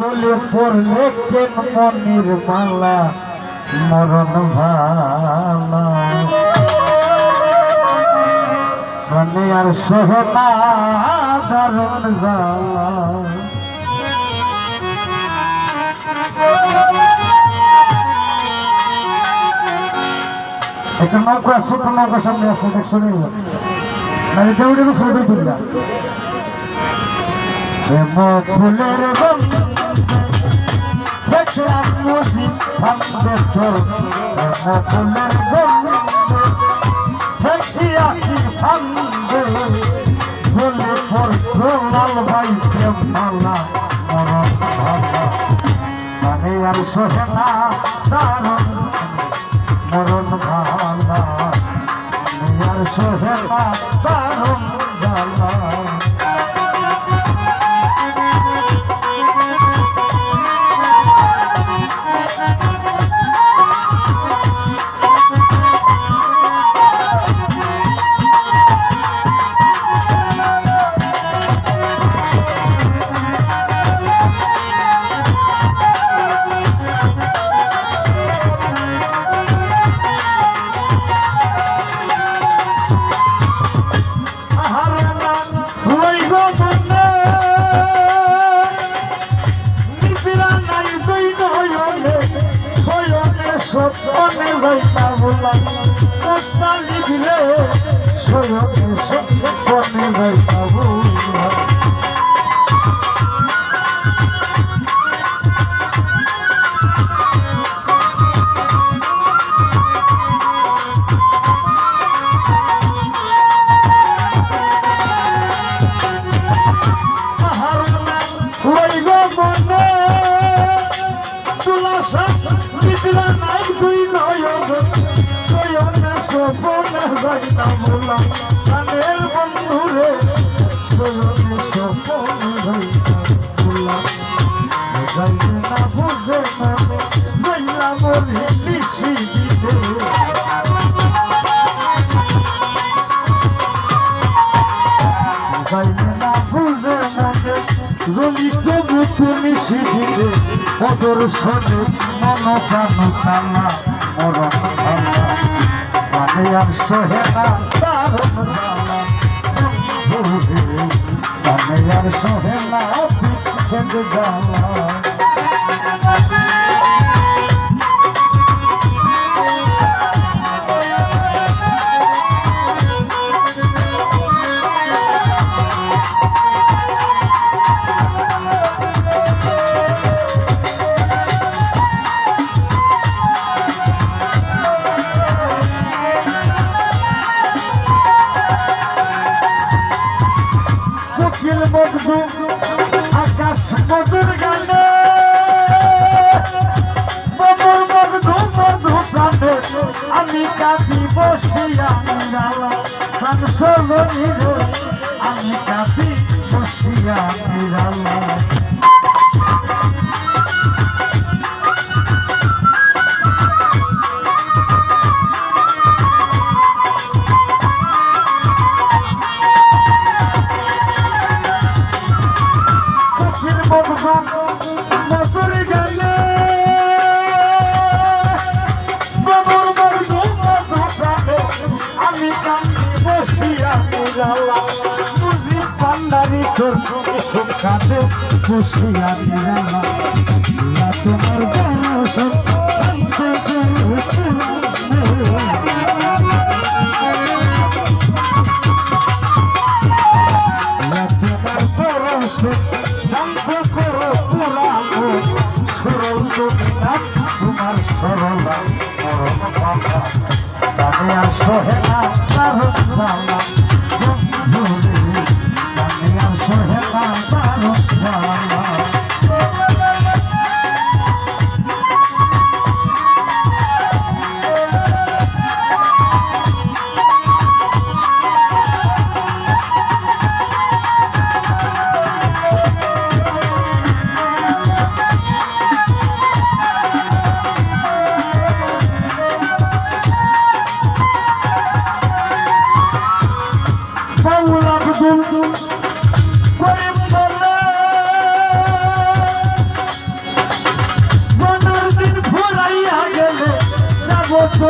গলে পড়লে কেন মনির মালা মরণ ভালা মানে আর সহে না দারুণ জ্বালা একটা নৌকা ছোট নৌকা সামনে আছে দেখছো মানে দেউড়ের ফটো তুললাম ফুলের দেখলাম মসজিদ ভাঙ্গে তোর ফুলের দেখি আছি ভাঙ্গে বলে তোর জোলাল ভাই প্রেম ভালা মরণ ভালা মানে আর সোহে না দারুণ মরণ ভালা মানে আর সোহে না দারুণ ভালা সপনে যাইতা বললাম কথা লিখলে সয়নে সপনে যাইতা বললাম গানের বন্ধুরে সয়নে সপনে যাইতা বললাম যাইতে না বুঝে মনে যাইলা বলে নিশি দিতে যাইতে না বুঝে মনে জলিত বুকে নিশি দিতে প্রদর্শনে মন প্রাণ কালা মরণ ভালা মানে আর সোহে না দারুণ জ্বালা মানে আর সোহে না বিচ্ছেদ জ্বালা আকাশ মধুর গানে মধুর মধু মধু প্রাণে আমি কাঁদি বসিয়া নিরালা প্রাণ সজনী রে আমি কাঁদি বসিয়া নিরালা মধুর গানে মধুর মধু মধু প্রাণে আমি কান্দি বসিয়া নিরালা বুঝি পান্ডারি তোর সুখাতে বসিয়া নিরালা তোমার দর্শন শান্ত করো পুরানো সরল তোমার সরলা মরণ ভালা তাদের আর সোহে না দারুণ জ্বালা তাদের আর সোহে না দারুণ জ্বালা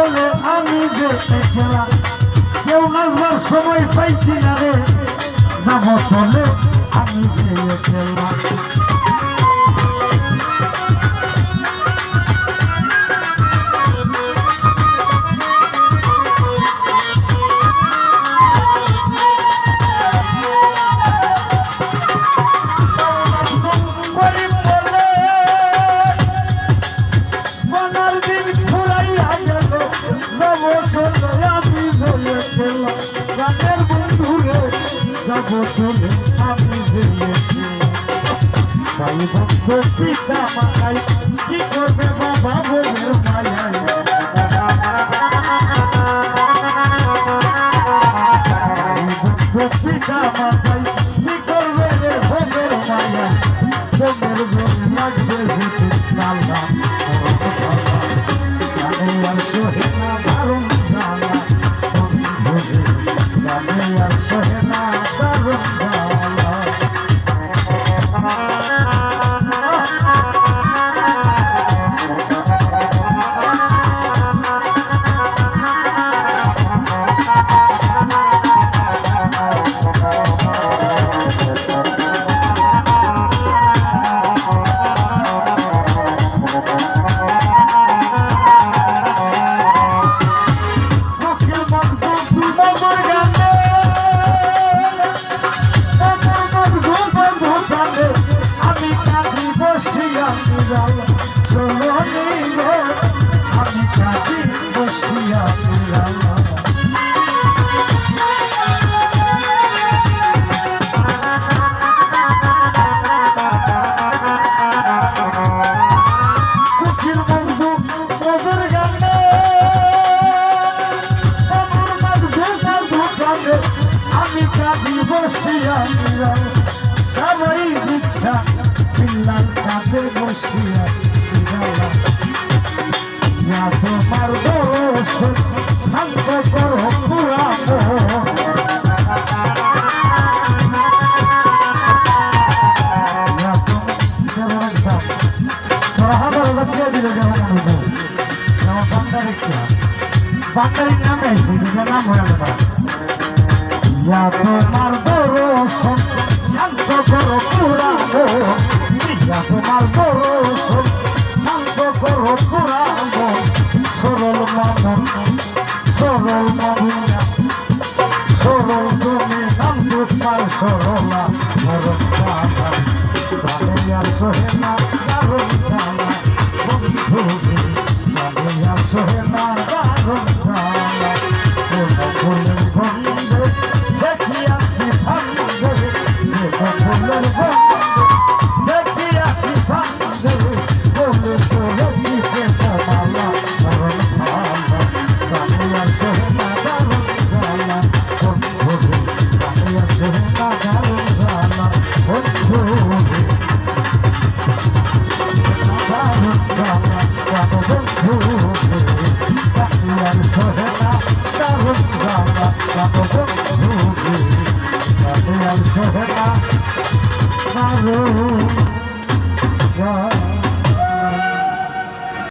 চলে আমি যে খেলা কেউ নাচবার সময় পাইছি না রে যাব চলে আমি যে খেলা গানের বন্ধুরে যাব চলে আমি জেনেছি ভাই বন্ধু পিতা মাতাই কি করবে বাবা বোনের মায়াই বন্ধু পিতা মাতাই কি করবে রে বোনের মায়াই বোনের বোন লাগবে যেতে চালা গানে আর সোহে না দারুণ জানা আর সহে না দারুণ জ্বালা আমি কাঁদি বসিয়া কুচির বন্ধু মধুর গানে আমি কাঁদি বসিয়া সবাই ইচ্ছা পিল্লার কাঁদে বসিয়া তোমার দোষ শান্ত করো পুরানো বাঙালির নামে নাম হয়ে গেল তোমার দোষ শান্ত করো পুরানো তোমার দোষ শান্ত করো পুরানো সরল মামন সরল মামুনা সরল তুমি নাম দুপার সরলা সরল বাবা বাবা আর সহে না দারুণ জানা বন্ধু বাবা আর সহে না দারুণ জানা ফুলের বন্ধে দেখিয়াছি ভাঙ্গে ফুলের বন্ধে দেখিয়াছি ভাঙ্গে বলে বলেছি কে মালা দারুণ ভালা বাবা আর সহে না দারুণ জানা বন্ধু বাবা আর সহে না দারুণ জানা বন্ধু দারুণ জানা বন্ধু আর সহে না দারুণ জানা বন্ধু আর সহে না দারুণ